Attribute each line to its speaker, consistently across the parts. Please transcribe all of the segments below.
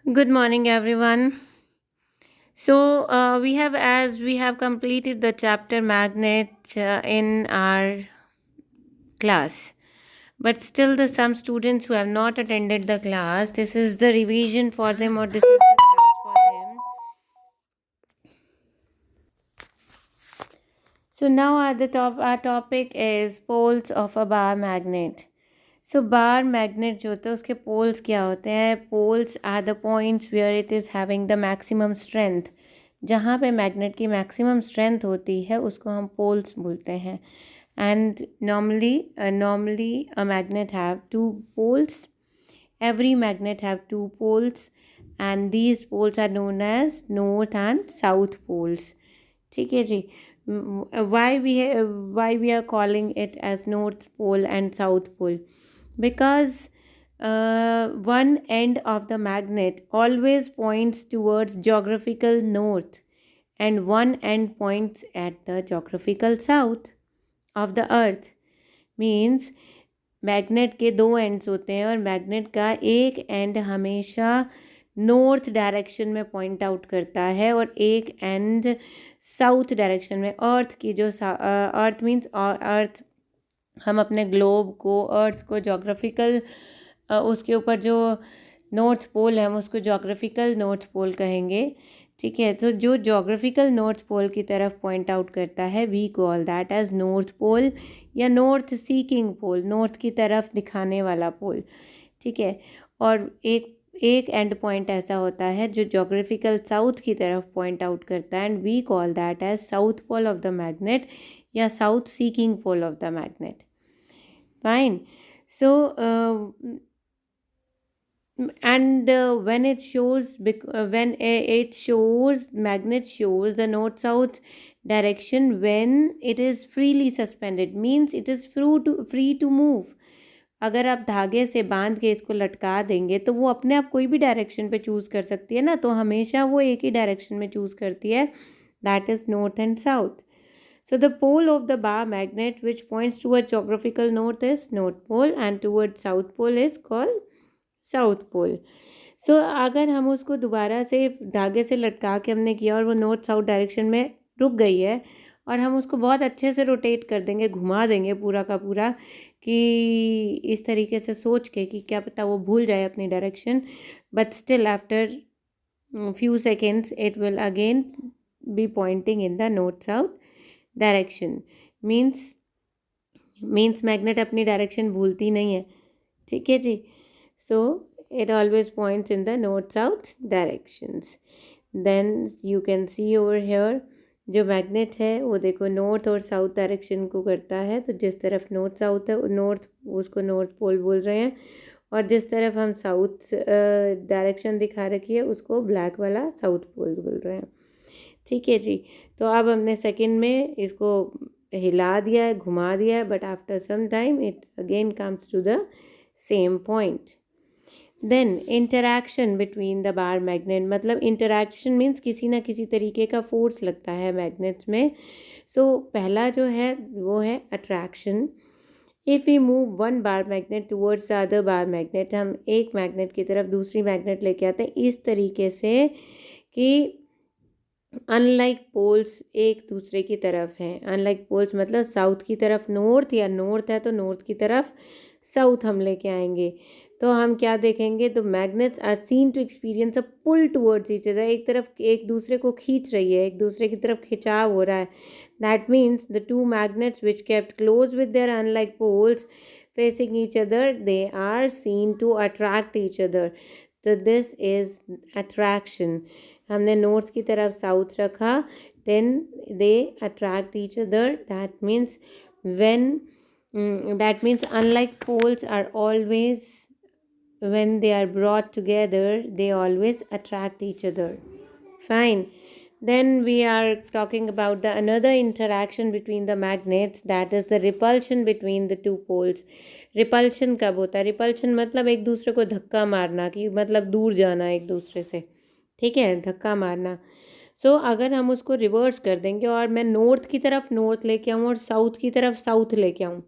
Speaker 1: Good morning, everyone. So we have completed the chapter magnet in our class, but still, the some students who have not attended the class, this is the revision for them, or this is the class for them. So now at the top, our topic is poles of a bar magnet. So bar magnet जो होता है उसके poles क्या होते हैं? Poles are the points where it is having the maximum strength. जहाँ पे magnet की मैक्सिमम स्ट्रेंथ होती है उसको हम पोल्स बोलते हैं। And normally a magnet have two poles. Every magnet have two poles and these poles are known as north and south poles. ठीक है जी। Why we are calling it as North Pole and South Pole? Because one end of the magnet always points towards geographical north and one end points at the geographical south of the earth. Means magnet के दो ends होते हैं और magnet का एक and हमेशा north direction में point out करता है और एक एंड साउथ डायरेक्शन में। अर्थ की जो अर्थ मीन्स अर्थ, हम अपने ग्लोब को, अर्थ को जोग्राफिकल, उसके ऊपर जो नॉर्थ पोल है हम उसको जोग्राफिकल नॉर्थ पोल कहेंगे। ठीक है, तो जो जोग्राफिकल नॉर्थ पोल की तरफ पॉइंट आउट करता है we call that as north pole या नॉर्थ सीकिंग पोल, नॉर्थ की तरफ दिखाने वाला पोल। ठीक है, और एक एक एंड पॉइंट ऐसा होता है जो जोग्राफिकल साउथ की तरफ पॉइंट आउट करता है and we call that as south pole of the magnet या south seeking pole of the magnet. Fine. So and when it shows when it shows magnet shows the north south direction when it is freely suspended, means it is free to move। अगर आप धागे से बांध के इसको लटका देंगे तो वो अपने आप कोई भी डायरेक्शन पे चूज़ कर सकती है ना, तो हमेशा वो एक ही डायरेक्शन में चूज़ करती है, that is north and south. So the pole of the bar magnet which points towards geographical north is north pole and towards south pole is called south pole. So अगर हम उसको दोबारा से धागे से लटका के हमने किया और वो नॉर्थ साउथ डायरेक्शन में रुक गई है और हम उसको बहुत अच्छे से रोटेट कर देंगे, घुमा देंगे पूरा का पूरा, कि इस तरीके से सोच के कि क्या पता वो भूल जाए अपनी direction, but still after few seconds it will again be pointing in the north south direction। Means magnet अपनी डायरेक्शन भूलती नहीं है। ठीक है जी। So it always points in the north south directions। Then you can see over here जो magnet है वो देखो north और साउथ डायरेक्शन को करता है, तो जिस तरफ नॉर्थ साउथ है नॉर्थ, उसको नॉर्थ पोल बोल रहे हैं, और जिस तरफ हम साउथ डायरेक्शन दिखा रखी है उसको ब्लैक वाला साउथ पोल बोल रहे हैं। ठीक है जी। तो अब हमने सेकंड में इसको हिला दिया है, घुमा दिया है, but after some time it again comes to the same point. Then interaction between the bar magnet, मतलब इंटरैक्शन मीन्स किसी ना किसी तरीके का फोर्स लगता है मैग्नेट्स में। सो पहला जो है वो है attraction. If we move one bar magnet towards the other bar magnet, हम एक मैग्नेट की तरफ दूसरी मैग्नेट लेके आते हैं इस तरीके से कि अनलाइक पोल्स एक दूसरे की तरफ हैं। अनलाइक पोल्स मतलब साउथ की तरफ नॉर्थ या नॉर्थ है तो नॉर्थ की तरफ साउथ हम लेके आएंगे, तो हम क्या देखेंगे, तो magnets are seen to experience a pull towards each other, एक तरफ एक दूसरे को खींच रही है, एक दूसरे की तरफ खिंचाव हो रहा है। That means the two magnets which kept close with their unlike poles facing each other, they are seen to attract each other। तो दिस इज अट्रैक्शन। हमने नॉर्थ की तरफ साउथ रखा, then they attract each other, that means unlike poles are always, when they are brought together they always attract each other। Fine। Then we are talking about the another interaction between the magnets, that is the repulsion between the two poles। Repulsion कब होता है? Repulsion मतलब एक दूसरे को धक्का मारना, कि मतलब दूर जाना एक दूसरे से। ठीक है, धक्का मारना। सो अगर हम उसको रिवर्स कर देंगे और मैं नॉर्थ की तरफ नॉर्थ लेके आऊँ और साउथ की तरफ साउथ लेके आऊँ,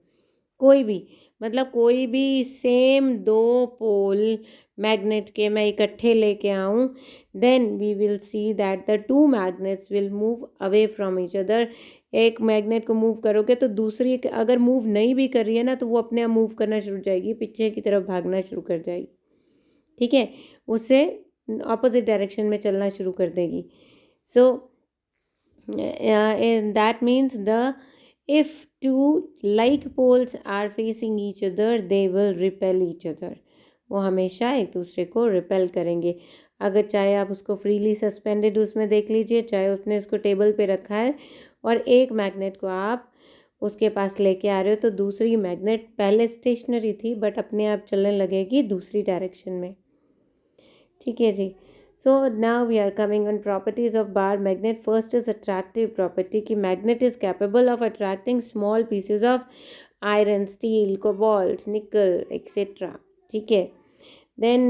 Speaker 1: कोई भी, मतलब कोई भी सेम दो पोल मैग्नेट के मैं इकट्ठे लेके आऊँ, then we will see that the two magnets will move away from each other. एक मैग्नेट को मूव करोगे तो दूसरी अगर मूव नहीं भी कर रही है ना, तो वो अपने आप मूव करना शुरू हो जाएगी, पीछे की तरफ भागना शुरू कर जाएगी, ठीक है, उससे ऑपोजिट डायरेक्शन में चलना शुरू कर देगी। So that means the if two like poles are facing each other they will repel each other। वो हमेशा एक दूसरे को रिपेल करेंगे। अगर चाहे आप उसको फ्रीली सस्पेंडेड उसमें देख लीजिए, चाहे उसने उसको टेबल पे रखा है और एक मैग्नेट को आप उसके पास लेके आ रहे हो, तो दूसरी मैग्नेट पहले स्टेशनरी थी बट अपने आप चलने लगेगी दूसरी डायरेक्शन में, ठीक है जी। So now we are coming on properties of bar magnet. First is attractive property कि magnet is capable of attracting small pieces of iron, steel, cobalt, nickel, etc. ठीक है। Then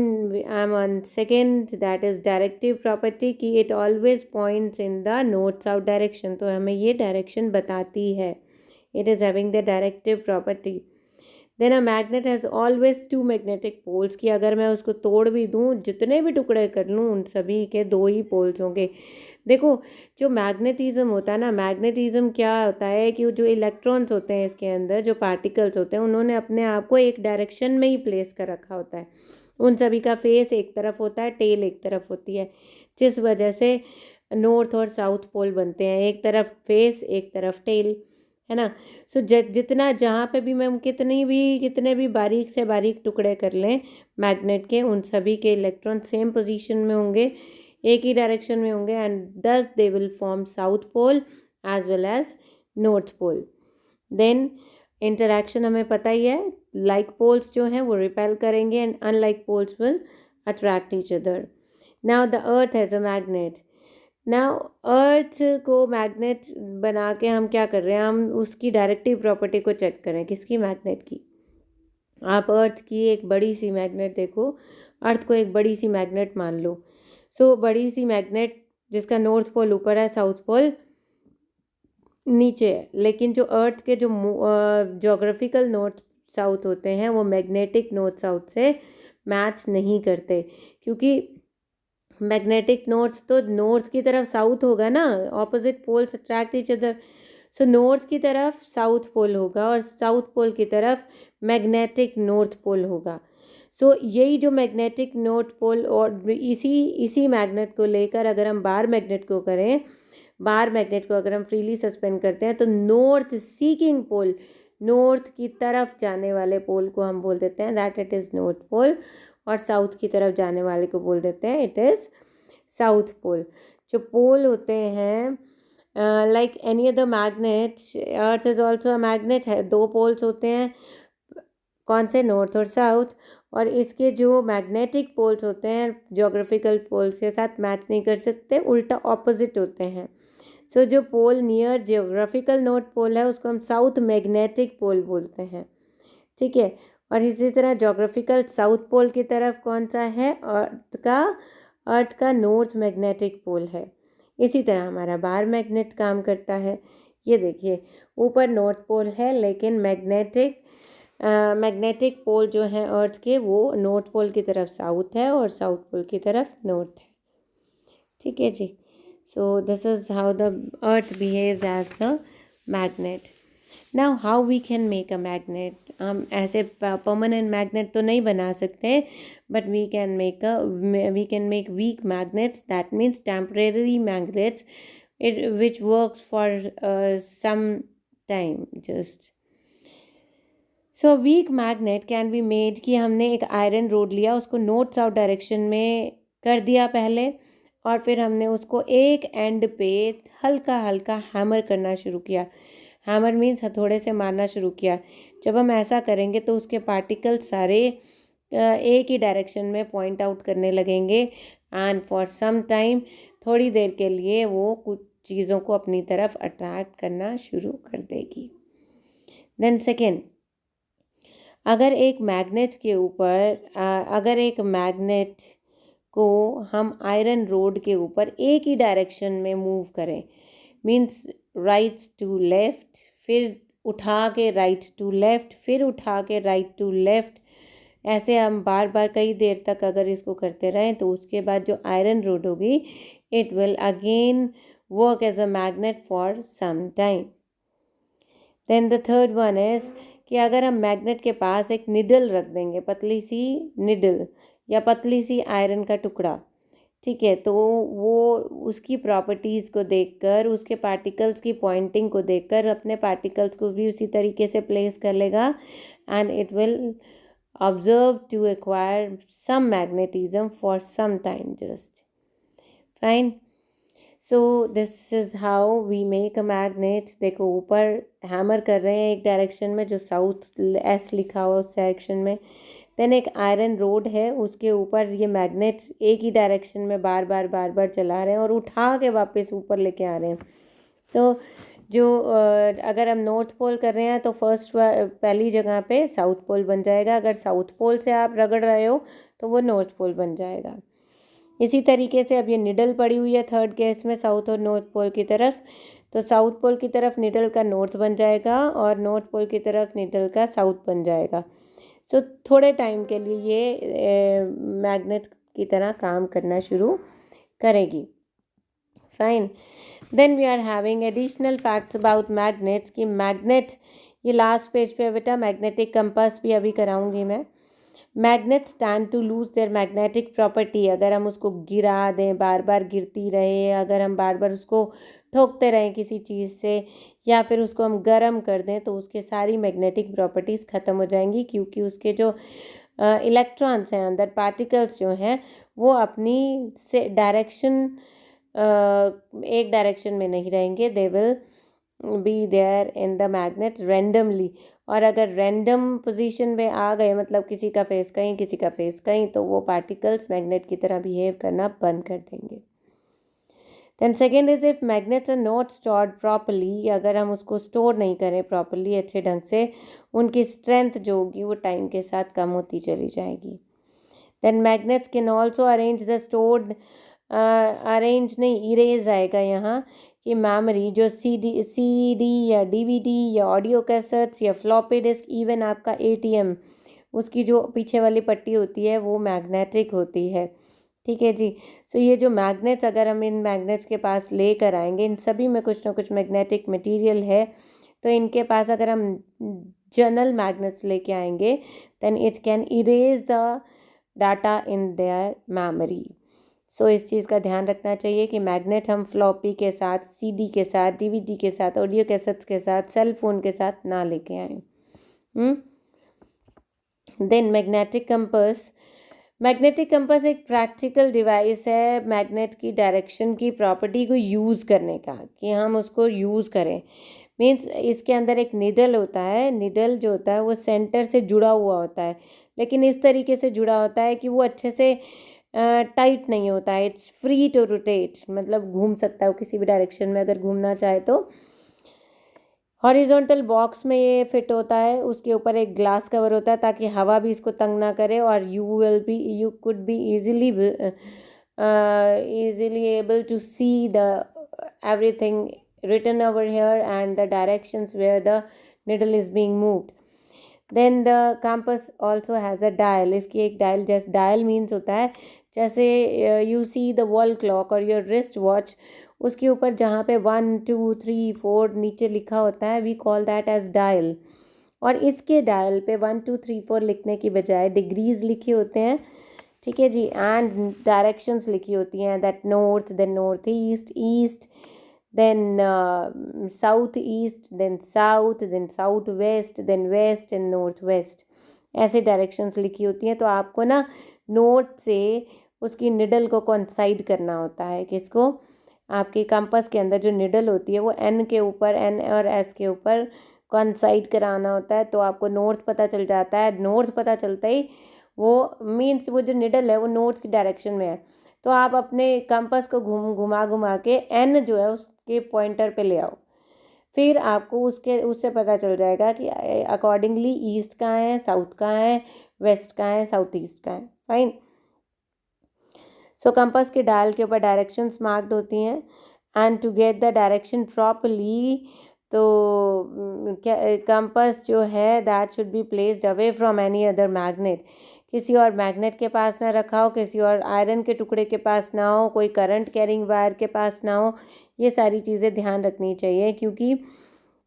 Speaker 1: I'm on second, that is directive property कि it always points in the north south direction। तो हमें ये direction बताती है, it is having the directive property। Then a magnet has always two magnetic poles कि अगर मैं उसको तोड़ भी दूँ, जितने भी टुकड़े कर लूँ, उन सभी के दो ही पोल्स होंगे। देखो जो मैग्नेटिज्म होता है ना, मैग्नेटिज्म क्या होता है कि जो इलेक्ट्रॉन्स होते हैं इसके अंदर, जो पार्टिकल्स होते हैं, उन्होंने अपने आप को एक डायरेक्शन में ही प्लेस कर रखा होता है। उन सभी का फेस एक तरफ होता है, टेल एक तरफ होती है, जिस वजह से नॉर्थ और साउथ पोल बनते हैं, एक तरफ फेस एक तरफ टेल, है ना। सो जितना जहाँ पे भी हम कितने भी बारीक से बारीक टुकड़े कर लें मैग्नेट के, उन सभी के इलेक्ट्रॉन सेम पोजीशन में होंगे, एक ही डायरेक्शन में होंगे, and thus they will form south pole as well as north pole. Then interaction हमें पता ही है, लाइक पोल्स जो हैं वो रिपेल करेंगे and unlike poles will attract each other. Now the earth has a magnet. Now earth को magnet बना के हम क्या कर रहे हैं, हम उसकी डायरेक्टिव प्रॉपर्टी को चेक करें, किसकी, मैग्नेट की। आप अर्थ की एक बड़ी सी मैग्नेट देखो, अर्थ को एक बड़ी सी मैग्नेट मान लो। सो बड़ी सी मैग्नेट जिसका नॉर्थ पोल ऊपर है, साउथ पोल नीचे है, लेकिन जो अर्थ के जो जोग्राफिकल नॉर्थ साउथ होते हैं वो मैग्नेटिक नॉर्थ साउथ से मैच नहीं करते, क्योंकि मैग्नेटिक नॉर्थ तो नॉर्थ की तरफ साउथ होगा ना, opposite poles attract each other. So north की तरफ साउथ पोल होगा और साउथ पोल की तरफ मैग्नेटिक नॉर्थ पोल होगा। सो यही जो मैग्नेटिक नॉर्थ पोल, और इसी मैग्नेट को लेकर अगर हम बार मैग्नेट को करें, बार मैग्नेट को अगर हम फ्रीली सस्पेंड करते हैं, तो नॉर्थ सीकिंग पोल, नॉर्थ की तरफ जाने वाले पोल को हम बोल देते हैं that it is north pole, और साउथ की तरफ जाने वाले को बोल देते हैं इट इज़ साउथ पोल। जो पोल होते हैं like any other magnet, earth is also a magnet है, दो पोल्स होते हैं, कौन से, नॉर्थ और साउथ, और इसके जो मैग्नेटिक पोल्स होते हैं जोग्राफिकल पोल्स के साथ मैच नहीं कर सकते, उल्टा ऑपोजिट होते हैं। सो जो पोल नियर जियोग्राफिकल नॉर्थ पोल है उसको हम साउथ मैग्नेटिक पोल बोलते हैं, ठीक है। और इसी तरह जोग्राफिकल साउथ पोल की तरफ कौन सा है, अर्थ का नॉर्थ मैग्नेटिक पोल है। इसी तरह हमारा बार मैग्नेट काम करता है। ये देखिए ऊपर नॉर्थ पोल है, लेकिन मैग्नेटिक पोल जो है अर्थ के वो नॉर्थ पोल की तरफ साउथ है और साउथ पोल की तरफ नॉर्थ है, ठीक है जी। So this is how the earth behaves as the magnet. Now how we can make a magnet, हम ऐसे परमानेंट मैग्नेट तो नहीं बना सकते, but we can make weak magnets, that means temporary magnets which works for some time just. So weak magnet can be made कि हमने एक iron rod लिया, उसको नॉर्थ साउथ डायरेक्शन में कर दिया पहले, और फिर हमने उसको एक एंड पे हल्का हल्का हैमर करना शुरू किया। हैमर मीन्स हथौड़े से मारना शुरू किया। जब हम ऐसा करेंगे तो उसके पार्टिकल सारे एक ही डायरेक्शन में पॉइंट आउट करने लगेंगे, एंड फॉर सम टाइम, थोड़ी देर के लिए वो कुछ चीज़ों को अपनी तरफ अट्रैक्ट करना शुरू कर देगी। देन सेकेंड, अगर एक मैग्नेट के ऊपर अगर एक मैग्नेट को हम आयरन रोड के ऊपर एक ही डायरेक्शन में मूव करें, मीन्स राइट टू लेफ्ट, फिर उठा के राइट टू लेफ्ट, फिर उठा के राइट टू लेफ्ट, ऐसे हम बार बार कई देर तक अगर इसको करते रहें तो उसके बाद जो आयरन रोड होगी it will again work as a magnet for some time. Then the third one is कि अगर हम मैग्नेट के पास एक निडल रख देंगे, पतली सी निडल या पतली सी आयरन का टुकड़ा, ठीक है, तो वो उसकी प्रॉपर्टीज़ को देखकर, उसके पार्टिकल्स की पॉइंटिंग को देखकर अपने पार्टिकल्स को भी उसी तरीके से प्लेस कर लेगा and it will observe to acquire some magnetism for some time just. Fine, so this is how we make a magnet. देखो ऊपर हैमर कर रहे हैं एक डायरेक्शन में, जो साउथ एस लिखा हुआ उस डायरेक्शन में। देन एक आयरन रोड है, उसके ऊपर ये मैग्नेट एक ही डायरेक्शन में बार बार चला रहे हैं और उठा के वापस ऊपर लेके आ रहे हैं। सो जो अगर हम नॉर्थ पोल कर रहे हैं तो फर्स्ट पहली जगह पे साउथ पोल बन जाएगा, अगर साउथ पोल से आप रगड़ रहे हो तो वो नॉर्थ पोल बन जाएगा। इसी तरीके से अब ये निडल पड़ी हुई है थर्ड केस में साउथ और नॉर्थ पोल की तरफ, तो साउथ पोल की तरफ निडल का नॉर्थ बन जाएगा और नॉर्थ पोल की तरफ निडल का साउथ बन जाएगा। सो थोड़े टाइम के लिए ये मैग्नेट की तरह काम करना शुरू करेगी। Fine, then we are having additional facts about magnets कि मैग्नेट, ये लास्ट पेज पे बेटा मैग्नेटिक कंपास भी अभी कराऊंगी मैं। Magnet stand to lose their magnetic property, अगर हम उसको गिरा दें, बार बार गिरती रहे, अगर हम बार बार उसको ठोकते रहें किसी चीज़ से या फिर उसको हम गर्म कर दें तो उसके सारी मैग्नेटिक प्रॉपर्टीज़ ख़त्म हो जाएंगी, क्योंकि उसके जो इलेक्ट्रॉन्स हैं अंदर, पार्टिकल्स जो हैं, वो अपनी से डायरेक्शन एक डायरेक्शन में नहीं रहेंगे, they will be there in the magnet randomly. और अगर रैंडम पोजीशन में आ गए, मतलब किसी का फेस कहीं किसी का फेस कहीं, तो वो पार्टिकल्स मैग्नेट की तरह बिहेव करना बंद कर देंगे। Then second is if magnets are not stored properly, अगर हम उसको स्टोर नहीं करें प्रॉपरली अच्छे ढंग से, उनकी स्ट्रेंथ जो होगी वो टाइम के साथ कम होती चली जाएगी। Then magnets can also arrange the stored, arrange नहीं, इरेज आएगा यहाँ, कि मेमोरी जो सीडी या डीवीडी या ऑडियो कैसेट्स या फ्लॉपी डिस्क, इवन आपका एटीएम, उसकी जो पीछे वाली पट्टी होती है वो मैग्नेटिक होती है। ठीक है जी। सो ये जो मैग्नेट्स, अगर हम इन मैग्नेट्स के पास लेकर आएंगे, इन सभी में कुछ ना कुछ मैग्नेटिक मटेरियल है, तो इनके पास अगर हम जनरल मैग्नेट्स लेके आएंगे then it can erase the data in their memory. So इस चीज़ का ध्यान रखना चाहिए कि मैग्नेट हम फ्लॉपी के साथ, सीडी के साथ, डीवीडी के साथ, ऑडियो कैसेट्स के साथ, सेल फोन के साथ ना लेके आए। Then magnetic compass, magnetic compass एक प्रैक्टिकल डिवाइस है मैग्नेट की डायरेक्शन की प्रॉपर्टी को यूज़ करने का, कि हम उसको यूज़ करें। मीन्स इसके अंदर एक निडल होता है, निडल जो होता है वो सेंटर से जुड़ा हुआ होता है, लेकिन इस तरीके से जुड़ा होता है कि वो अच्छे से टाइट नहीं होता है, इट्स फ्री टू रोटेट, मतलब घूम सकता है वो किसी भी डायरेक्शन में अगर घूमना चाहे तो। हॉरिजॉन्टल बॉक्स में ये फिट होता है, उसके ऊपर एक ग्लास कवर होता है ताकि हवा भी इसको तंग ना करे, और you could be easily able to see the everything written over here and the directions where the needle is being moved. Then the compass also has a dial, इसकी एक डायल, जैसे डायल मीन्स होता है जैसे you see the wall clock और your wrist watch, उसके ऊपर जहाँ पे 1 2 3 4 नीचे लिखा होता है, we call that as dial. और इसके डायल पे 1 2 3 4 लिखने की बजाय डिग्रीज लिखे होते हैं, ठीक है जी, एंड डायरेक्शंस लिखी होती हैं, that north, then north east, east, then south east, then south west, then west and north west, ऐसे डायरेक्शंस लिखी होती हैं। तो आपको ना नॉर्थ से उसकी निडल को कोइंसाइड करना होता है, किसको, आपके कंपास के अंदर जो निडल होती है वो एन के ऊपर, एन और एस के ऊपर कोइंसाइड कराना होता है, तो आपको नॉर्थ पता चल जाता है। नॉर्थ पता चलता ही वो मीन्स वो जो निडल है वो नॉर्थ की डायरेक्शन में है, तो आप अपने कंपास को घुमा के एन जो है उसके पॉइंटर पे ले आओ, फिर आपको उससे पता चल जाएगा कि अकॉर्डिंगली ईस्ट कहाँ है, साउथ कहाँ है, वेस्ट कहाँ है, साउथ ईस्ट कहाँ है। फाइन। सो कंपास के डायल के ऊपर डायरेक्शंस मार्क्ड होती हैं, and to get the direction properly, तो कंपास जो है that should be placed away from any other magnet, किसी और मैग्नेट के पास ना रखा हो, किसी और आयरन के टुकड़े के पास ना हो, कोई करंट कैरिंग वायर के पास ना हो। ये सारी चीज़ें ध्यान रखनी चाहिए, क्योंकि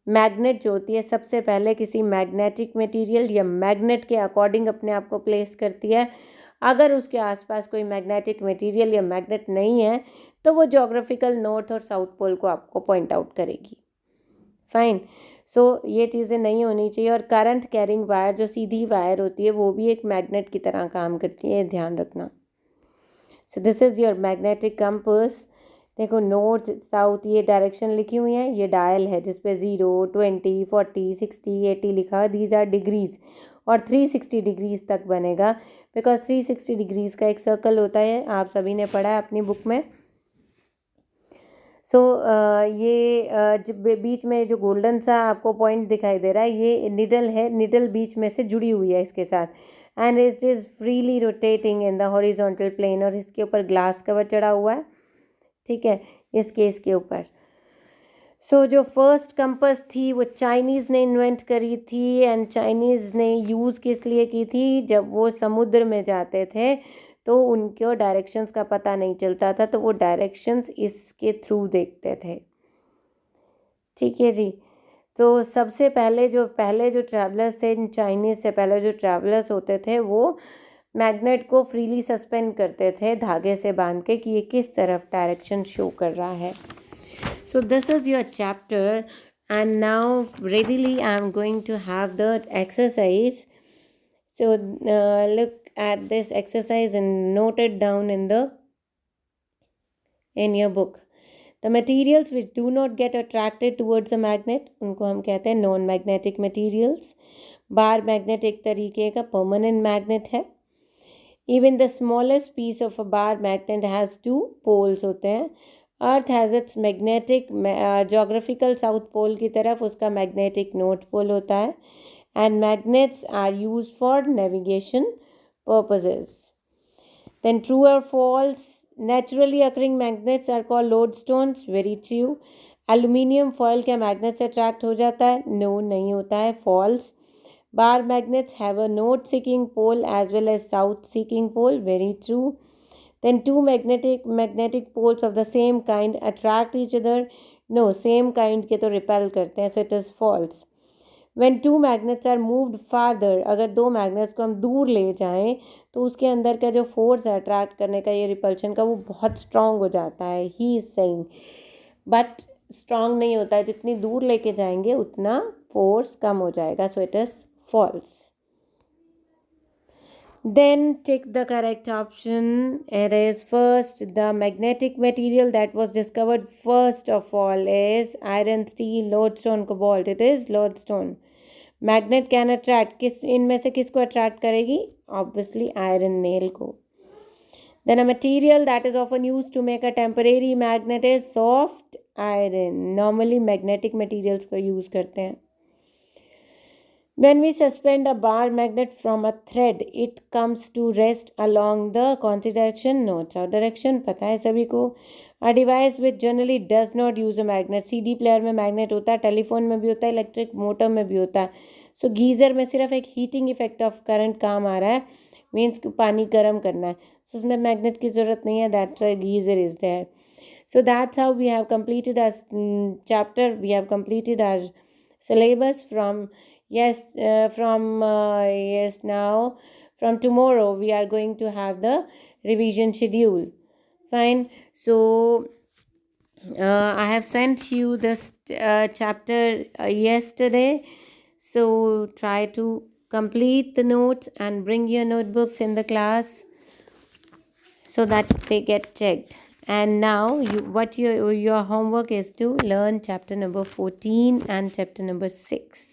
Speaker 1: मैग्नेट जो होती है सबसे पहले किसी मैग्नेटिक मटेरियल या मैग्नेट के अकॉर्डिंग अपने आप को प्लेस करती है। अगर उसके आसपास कोई मैग्नेटिक मटेरियल या मैग्नेट नहीं है तो वो ज्योग्राफिकल नॉर्थ और साउथ पोल को आपको पॉइंट आउट करेगी। फाइन। सो ये चीज़ें नहीं होनी चाहिए। और करंट कैरिंग वायर, जो सीधी वायर होती है, वो भी एक मैग्नेट की तरह काम करती है, ध्यान रखना। सो this is your magnetic compass. देखो नॉर्थ साउथ ये डायरेक्शन लिखी हुई है, ये डायल है जिसपे 0, 20, 40, 60, 80 लिखा है। दीज आर डिग्रीज, और 360 डिग्रीज तक बनेगा, बिकॉज 360 डिग्रीज का एक सर्कल होता है, आप सभी ने पढ़ा है अपनी बुक में। सो ये बीच में जो गोल्डन सा आपको पॉइंट दिखाई दे रहा है, ये निडल है, निडल बीच में से जुड़ी हुई है इसके साथ, and it is freely rotating in the horizontal plane, और इसके ऊपर ग्लास कवर चढ़ा हुआ है, ठीक है, इसके ऊपर। सो जो फर्स्ट कंपास थी वो चाइनीज़ ने इन्वेंट करी थी, एंड चाइनीज़ ने यूज़ किस लिए की थी, जब वो समुद्र में जाते थे तो उनको डायरेक्शंस का पता नहीं चलता था, तो वो डायरेक्शंस इसके थ्रू देखते थे, ठीक है जी। तो सबसे पहले जो ट्रैवलर्स थे, चाइनीज़ से पहले जो ट्रैवलर्स होते थे, वो मैग्नेट को फ्रीली सस्पेंड करते थे धागे से बांध के कि ये किस तरफ डायरेक्शन शो कर रहा है। सो this is your chapter, and now readily I am going to have the exercise. So look at this exercise and note it down in your book. The materials which do not get attracted towards a magnet, उनको हम कहते हैं non magnetic materials. Bar magnet एक तरीके का permanent magnet है। Even the smallest piece of a bar magnet has 2 poles होते हैं। Earth has its magnetic, geographical south pole की तरफ उसका मैग्नेटिक नॉर्थ पोल होता है, and magnets are use for navigation purposes. Then true or false, naturally occurring magnets are called lodestones. Very true. Aluminium foil क्या magnet से attract हो जाता है? No, नहीं होता है, false. Bar magnets have a north seeking pole as well as south seeking pole. Very true. Then two magnetic poles of the same kind attract each other. No, same kind के तो repel करते हैं, so it is false. When two magnets are moved farther, अगर दो magnets को हम दूर ले जाएं तो उसके अंदर का जो फोर्स है अट्रैक्ट करने का, ये रिपल्शन का, वो बहुत स्ट्रांग हो जाता है, he is saying. But strong नहीं होता है, जितनी दूर लेके जाएंगे उतना फोर्स कम हो जाएगा, so it is false. Then take the correct option. It is first, the magnetic material that was discovered first of all is iron, steel, lodestone, cobalt. It is lodestone. Magnet can attract, किस इनमें से किसको attract करेगी? Obviously iron nail को. Then a material that is often used to make a temporary magnet is soft iron. Normally magnetic materials को use करते हैं। When we suspend a bar magnet from a thread, it comes to rest along the कौन सी direction? North south direction, पता है सभी को। A device which generally does not use a magnet. CD player में magnet होता है, telephone में भी होता है, इलेक्ट्रिक मोटर में भी होता है। सो गीज़र में सिर्फ एक हीटिंग इफेक्ट ऑफ करंट काम आ रहा है, मीन्स पानी गर्म करना है, सो उसमें मैग्नेट की ज़रूरत नहीं है, that's why geyser is there. So that's how we have completed our chapter. We have completed our syllabus from now from tomorrow we are going to have the revision schedule. Fine. So I have sent you this chapter yesterday, so try to complete the notes and bring your notebooks in the class so that they get checked. And now your homework is to learn chapter number 14 and chapter number 6.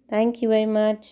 Speaker 1: Thank you very much.